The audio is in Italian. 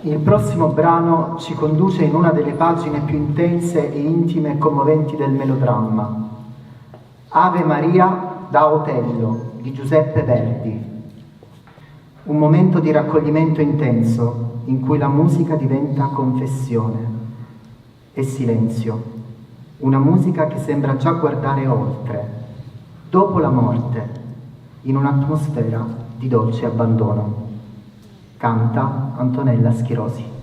Il prossimo brano ci conduce in una delle pagine più intense e intime e commoventi del melodramma. Ave Maria da Otello di Giuseppe Verdi. Un momento di raccoglimento intenso in cui la musica diventa confessione e silenzio. Una musica che sembra già guardare oltre, dopo la morte, in un'atmosfera di dolce abbandono. Canta Antonella Schirosi.